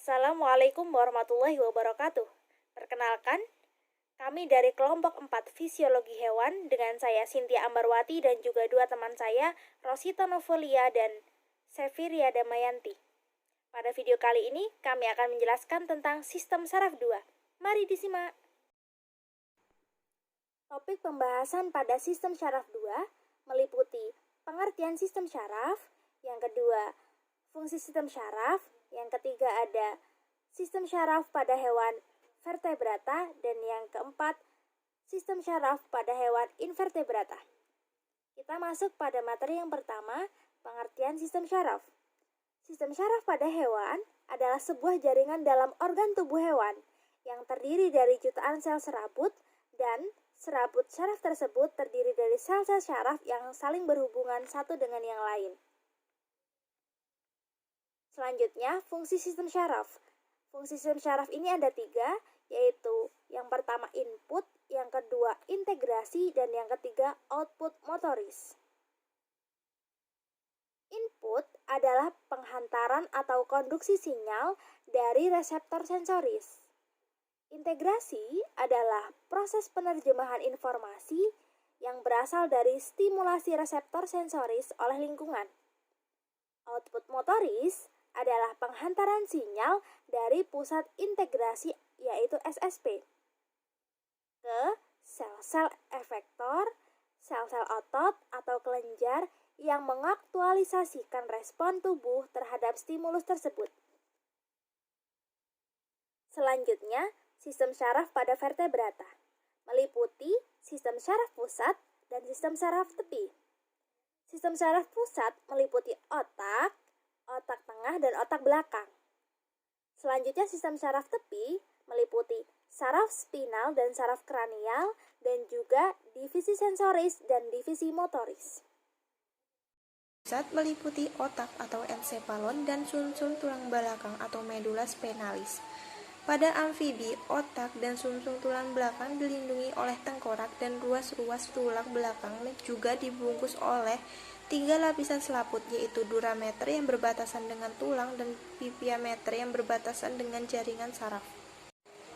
Assalamualaikum warahmatullahi wabarakatuh. Perkenalkan, kami dari kelompok 4 Fisiologi Hewan dengan saya Cynthia Ambarwati dan juga dua teman saya, Rosita Novolia dan Seviria Damayanti. Pada video kali ini, kami akan menjelaskan tentang sistem saraf 2. Mari disimak. Topik pembahasan pada sistem saraf 2 meliputi pengertian sistem saraf, yang kedua, fungsi sistem saraf, yang ketiga ada sistem saraf pada hewan vertebrata, dan yang keempat, sistem saraf pada hewan invertebrata. Kita masuk pada materi yang pertama, pengertian sistem saraf. Sistem saraf pada hewan adalah sebuah jaringan dalam organ tubuh hewan yang terdiri dari jutaan sel serabut, dan serabut saraf tersebut terdiri dari sel-sel saraf yang saling berhubungan satu dengan yang lain. Selanjutnya, fungsi sistem saraf. Fungsi sistem saraf ini ada 3, yaitu yang pertama input, yang kedua integrasi, dan yang ketiga output motoris. Input adalah penghantaran atau konduksi sinyal dari reseptor sensoris. Integrasi adalah proses penerjemahan informasi yang berasal dari stimulasi reseptor sensoris oleh lingkungan. Output motoris adalah penghantaran sinyal dari pusat integrasi, yaitu SSP, ke sel-sel efektor, sel-sel otot atau kelenjar yang mengaktualisasikan respon tubuh terhadap stimulus tersebut. Selanjutnya, sistem saraf pada vertebrata meliputi sistem saraf pusat dan sistem saraf tepi. Sistem saraf pusat meliputi otak, otak tengah, dan otak belakang. Selanjutnya, sistem saraf tepi meliputi saraf spinal dan saraf kranial, dan juga divisi sensoris dan divisi motoris. Pusat meliputi otak atau ensephalon dan sumsum tulang belakang atau medula spinalis. Pada amfibi, otak dan sumsum tulang belakang dilindungi oleh tengkorak dan ruas-ruas tulang belakang juga dibungkus oleh 3 lapisan selaput, yaitu durameter yang berbatasan dengan tulang dan pipiameter yang berbatasan dengan jaringan saraf.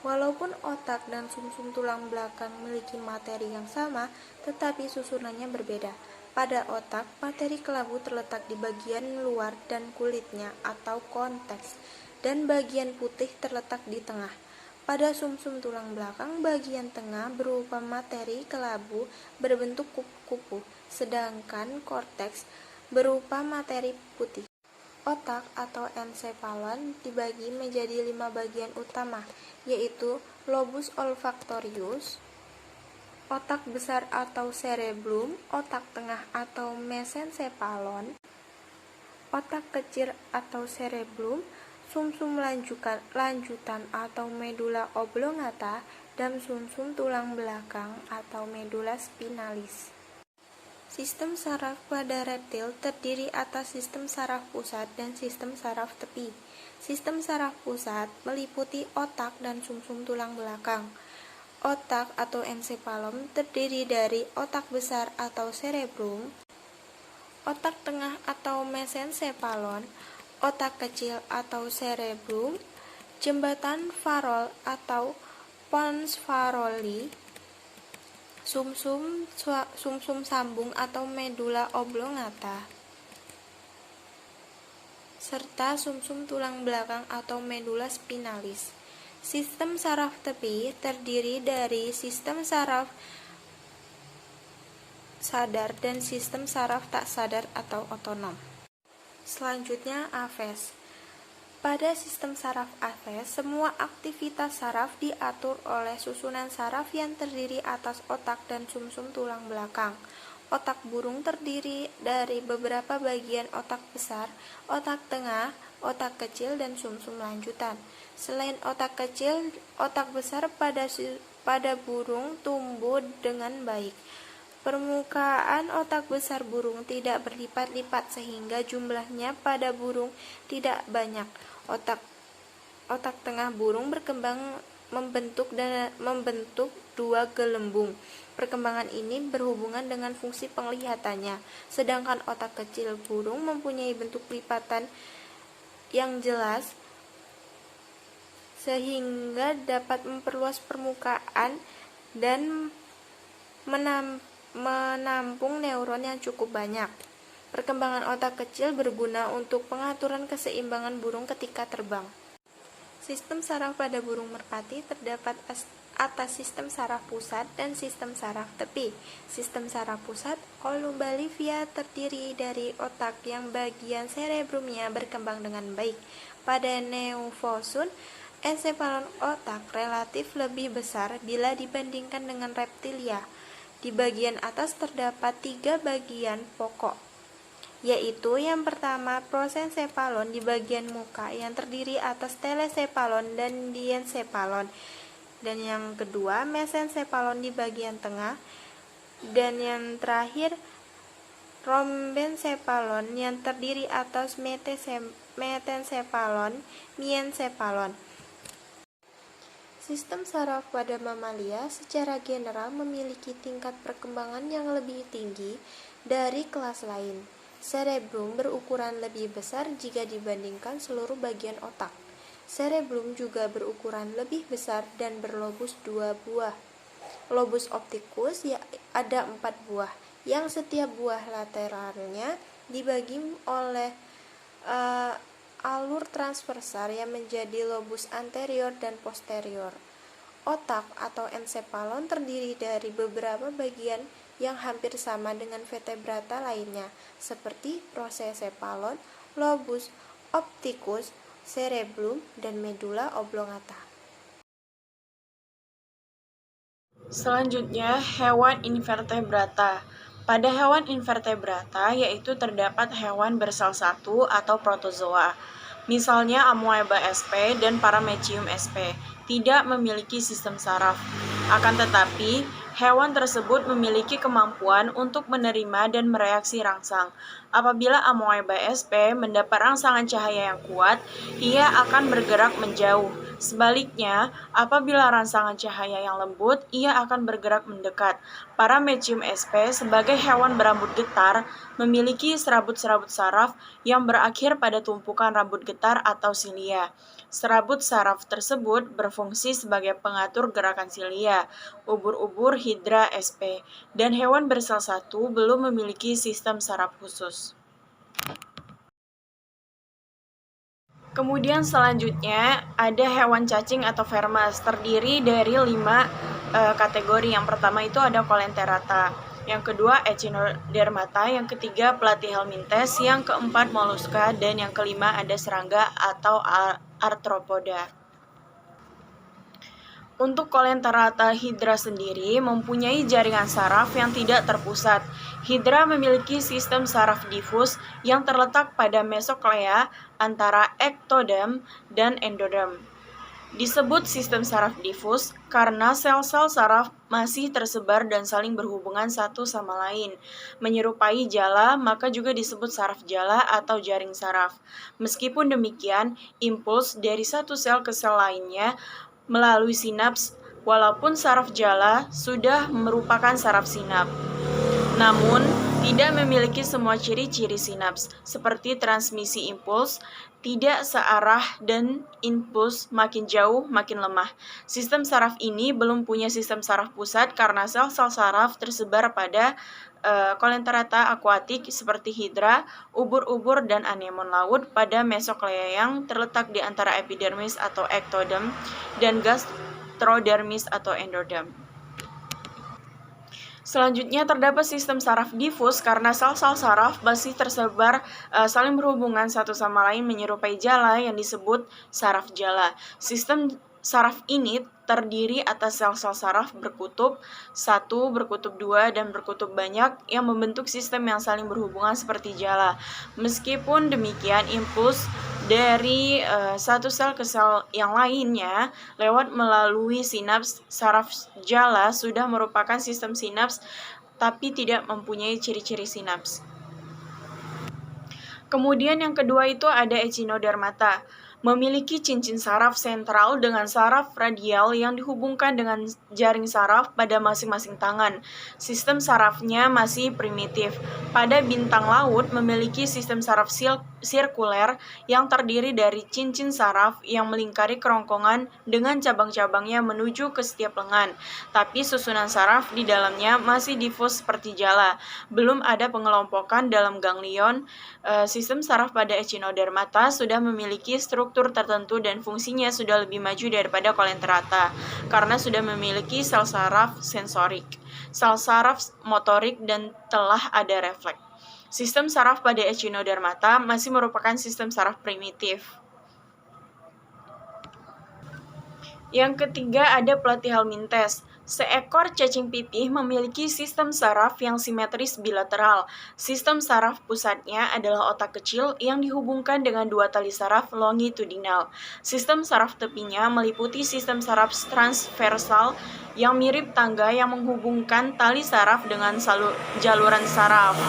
Walaupun otak dan sumsum tulang belakang memiliki materi yang sama, tetapi susunannya berbeda. Pada otak, materi kelabu terletak di bagian luar dan kulitnya atau konteks, dan bagian putih terletak di tengah. Pada sumsum tulang belakang, bagian tengah berupa materi kelabu berbentuk kupu-kupu, sedangkan korteks berupa materi putih. Otak atau ensephalon dibagi menjadi 5 bagian utama, yaitu lobus olfaktorius, otak besar atau cerebellum, otak tengah atau mesencephalon, otak kecil atau cerebellum, sumsum lanjutan atau medula oblongata, dan sumsum tulang belakang atau medula spinalis. Sistem saraf pada reptil terdiri atas sistem saraf pusat dan sistem saraf tepi. Sistem saraf pusat meliputi otak dan sumsum tulang belakang. Otak atau ensephalon terdiri dari otak besar atau cerebellum, otak tengah atau mesencephalon, otak kecil atau cerebellum, jembatan Farol atau pons faroli, sumsum sambung atau medula oblongata, serta sumsum tulang belakang atau medula spinalis. Sistem saraf tepi terdiri dari sistem saraf sadar dan sistem saraf tak sadar atau otonom. Selanjutnya, afes. Pada sistem saraf afes, semua aktivitas saraf diatur oleh susunan saraf yang terdiri atas otak dan sumsum tulang belakang. Otak burung terdiri dari beberapa bagian otak besar, otak tengah, otak kecil, dan sumsum lanjutan. Selain otak kecil, otak besar pada burung tumbuh dengan baik. Permukaan otak besar burung tidak berlipat-lipat sehingga jumlahnya pada burung tidak banyak. Otak tengah burung berkembang membentuk 2 gelembung. Perkembangan ini berhubungan dengan fungsi penglihatannya, sedangkan otak kecil burung mempunyai bentuk lipatan yang jelas sehingga dapat memperluas permukaan dan menampung neuron yang cukup banyak. Perkembangan otak kecil berguna untuk pengaturan keseimbangan burung ketika terbang. Sistem saraf pada burung merpati terdapat atas sistem saraf pusat dan sistem saraf tepi. Sistem saraf pusat Olumbalivia terdiri dari otak yang bagian cerebrumnya berkembang dengan baik. Pada Neufosun, ensepalon otak relatif lebih besar bila dibandingkan dengan reptilia. Di bagian atas terdapat 3 bagian pokok, yaitu yang pertama prosensepalon di bagian muka yang terdiri atas telesepalon dan diensepalon, dan yang kedua mesensepalon di bagian tengah, dan yang terakhir rhombensepalon yang terdiri atas metensepalon, miensepalon. Sistem saraf pada mamalia secara general memiliki tingkat perkembangan yang lebih tinggi dari kelas lain. Cerebrum berukuran lebih besar jika dibandingkan seluruh bagian otak. Cerebrum juga berukuran lebih besar dan berlobus 2 buah. Lobus opticus ada 4 buah, yang setiap buah lateralnya dibagi oleh alur transversal yang menjadi lobus anterior dan posterior. Otak atau ensepalon terdiri dari beberapa bagian yang hampir sama dengan vertebrata lainnya, seperti prosesepalon, lobus opticus, cerebrum, dan medula oblongata. Selanjutnya, hewan invertebrata. Pada hewan invertebrata, yaitu terdapat hewan bersel satu atau protozoa, misalnya Amoeba sp dan Paramecium sp, tidak memiliki sistem saraf. Akan tetapi, hewan tersebut memiliki kemampuan untuk menerima dan mereaksi rangsang. Apabila Amoeba sp mendapat rangsangan cahaya yang kuat, ia akan bergerak menjauh. Sebaliknya, apabila rangsangan cahaya yang lembut, ia akan bergerak mendekat. Paramecium sp sebagai hewan berambut getar memiliki serabut-serabut saraf yang berakhir pada tumpukan rambut getar atau silia. Serabut saraf tersebut berfungsi sebagai pengatur gerakan silia. Ubur-ubur Hydra sp dan hewan bersel satu belum memiliki sistem saraf khusus. Kemudian selanjutnya ada hewan cacing atau vermes, terdiri dari 5 kategori. Yang pertama itu ada Colenterata, yang kedua Echinodermata, yang ketiga Platyhelminthes, yang keempat Mollusca, dan yang kelima ada serangga atau Arthropoda. Untuk Colenterata Hydra sendiri mempunyai jaringan saraf yang tidak terpusat. Hydra memiliki sistem saraf difus yang terletak pada mesoklea antara ektoderm dan endoderm. Disebut sistem saraf difus karena sel-sel saraf masih tersebar dan saling berhubungan satu sama lain. Menyerupai jala, maka juga disebut saraf jala atau jaring saraf. Meskipun demikian, impuls dari satu sel ke sel lainnya melalui sinaps, walaupun saraf jala sudah merupakan saraf sinaps, namun tidak memiliki semua ciri-ciri sinaps, seperti transmisi impuls tidak searah dan impuls makin jauh makin lemah. Sistem saraf ini belum punya sistem saraf pusat karena sel-sel saraf tersebar pada Colenterata aquatic seperti hidra, ubur-ubur, dan anemon laut pada mesoklea yang terletak di antara epidermis atau ektoderm dan gastrodermis atau endoderm. Selanjutnya terdapat sistem saraf difus karena sel-sel saraf masih tersebar saling berhubungan satu sama lain menyerupai jala yang disebut saraf jala. Sistem saraf ini terdiri atas sel-sel saraf berkutub 1, berkutub 2, dan berkutub banyak yang membentuk sistem yang saling berhubungan seperti jala. Meskipun demikian, impuls dari satu sel ke sel yang lainnya lewat melalui sinaps saraf jala sudah merupakan sistem sinaps tapi tidak mempunyai ciri-ciri sinaps. Kemudian yang kedua itu ada Echinodermata. memiliki cincin saraf sentral dengan saraf radial yang dihubungkan dengan jaring saraf pada masing-masing tangan. Sistem sarafnya masih primitif. Pada bintang laut memiliki sistem saraf sirkuler yang terdiri dari cincin saraf yang melingkari kerongkongan dengan cabang-cabangnya menuju ke setiap lengan. Tapi susunan saraf di dalamnya masih difus seperti jala. Belum ada pengelompokan dalam ganglion. Sistem saraf pada echinodermata sudah memiliki struktur tertentu dan fungsinya sudah lebih maju daripada coelenterata karena sudah memiliki sel saraf sensorik, sel saraf motorik, dan telah ada refleks. Sistem saraf pada echinodermata masih merupakan sistem saraf primitif. Yang ketiga ada platyhelminthes. Seekor cacing pipih memiliki sistem saraf yang simetris bilateral. Sistem saraf pusatnya adalah otak kecil yang dihubungkan dengan dua tali saraf longitudinal. Sistem saraf tepinya meliputi sistem saraf transversal yang mirip tangga yang menghubungkan tali saraf dengan jaluran saraf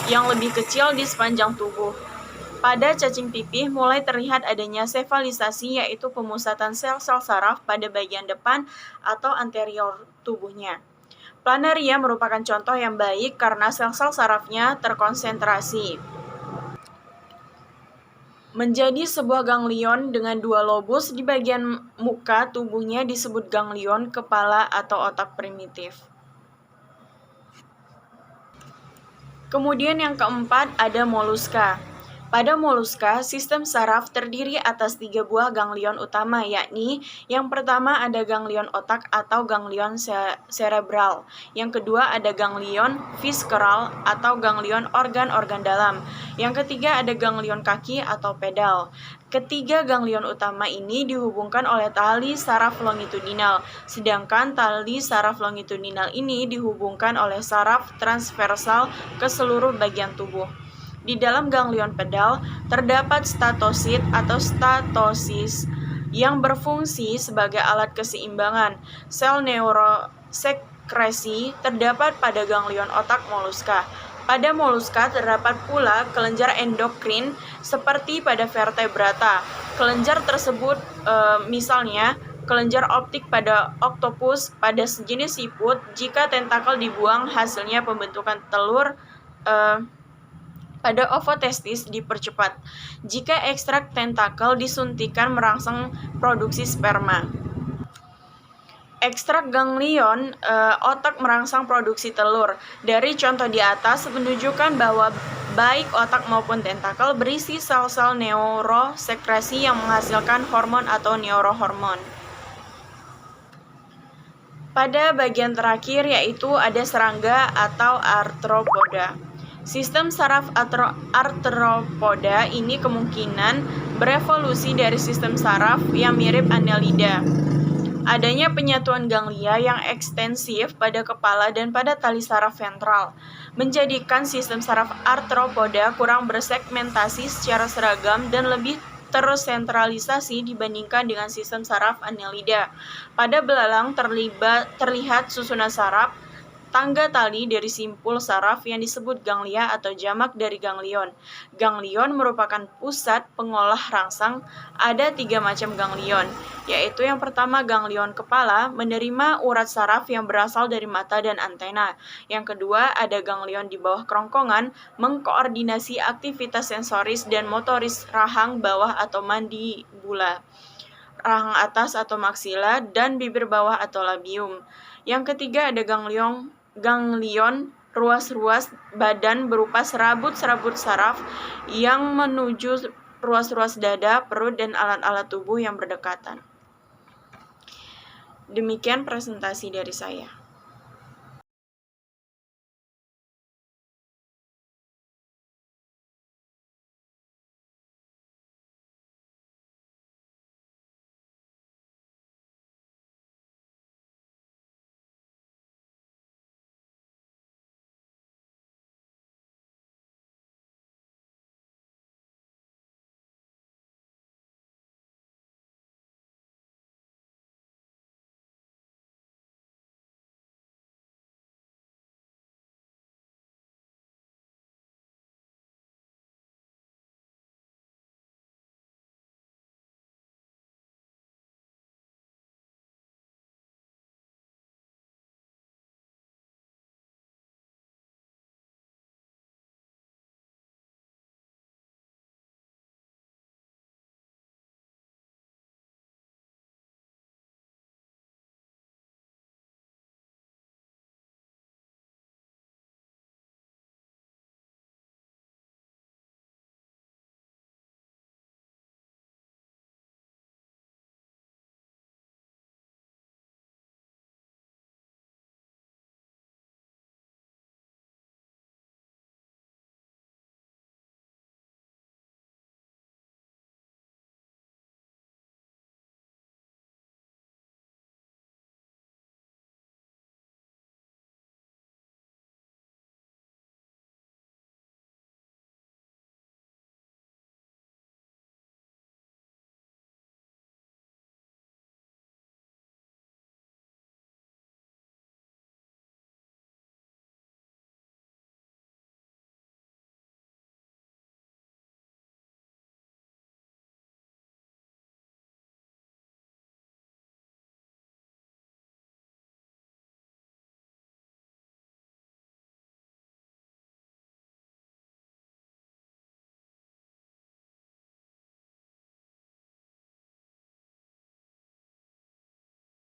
yang lebih kecil di sepanjang tubuh. Pada cacing pipih mulai terlihat adanya sefalisasi, yaitu pemusatan sel-sel saraf pada bagian depan atau anterior tubuhnya. Planaria merupakan contoh yang baik karena sel-sel sarafnya terkonsentrasi menjadi sebuah ganglion dengan dua lobus di bagian muka tubuhnya disebut ganglion kepala atau otak primitif. Kemudian yang keempat ada moluska. Pada moluska, sistem saraf terdiri atas 3 buah ganglion utama, yakni yang pertama ada ganglion otak atau ganglion cerebral, yang kedua ada ganglion visceral atau ganglion organ-organ dalam, yang ketiga ada ganglion kaki atau pedal. Ketiga ganglion utama ini dihubungkan oleh tali saraf longitudinal, sedangkan tali saraf longitudinal ini dihubungkan oleh saraf transversal ke seluruh bagian tubuh. Di dalam ganglion pedal terdapat statosit atau statosis yang berfungsi sebagai alat keseimbangan. Sel neurosekresi terdapat pada ganglion otak moluska. Pada moluska terdapat pula kelenjar endokrin seperti pada vertebrata. Kelenjar tersebut misalnya kelenjar optik pada oktopus, pada sejenis siput. Jika tentakel dibuang, hasilnya pembentukan telur. Pada ovotestis dipercepat jika ekstrak tentakel disuntikan merangsang produksi sperma. Ekstrak ganglion otak merangsang produksi telur. Dari contoh di atas menunjukkan bahwa baik otak maupun tentakel berisi sel-sel neurosekresi yang menghasilkan hormon atau neurohormon. Pada bagian terakhir yaitu ada serangga atau arthropoda. Sistem saraf arthropoda ini kemungkinan berevolusi dari sistem saraf yang mirip annelida. Adanya penyatuan ganglia yang ekstensif pada kepala dan pada tali saraf ventral menjadikan sistem saraf arthropoda kurang bersegmentasi secara seragam dan lebih tersentralisasi dibandingkan dengan sistem saraf annelida. Pada belalang terlihat susunan saraf tangga tali dari simpul saraf yang disebut ganglia atau jamak dari ganglion. Ganglion merupakan pusat pengolah rangsang. Ada 3 macam ganglion, yaitu yang pertama ganglion kepala menerima urat saraf yang berasal dari mata dan antena. Yang kedua ada ganglion di bawah kerongkongan mengkoordinasi aktivitas sensoris dan motoris rahang bawah atau mandibula, rahang atas atau maksila, dan bibir bawah atau labium. Yang ketiga ada ganglion ruas-ruas badan berupa serabut-serabut saraf yang menuju ruas-ruas dada, perut, dan alat-alat tubuh yang berdekatan. Demikian presentasi dari saya.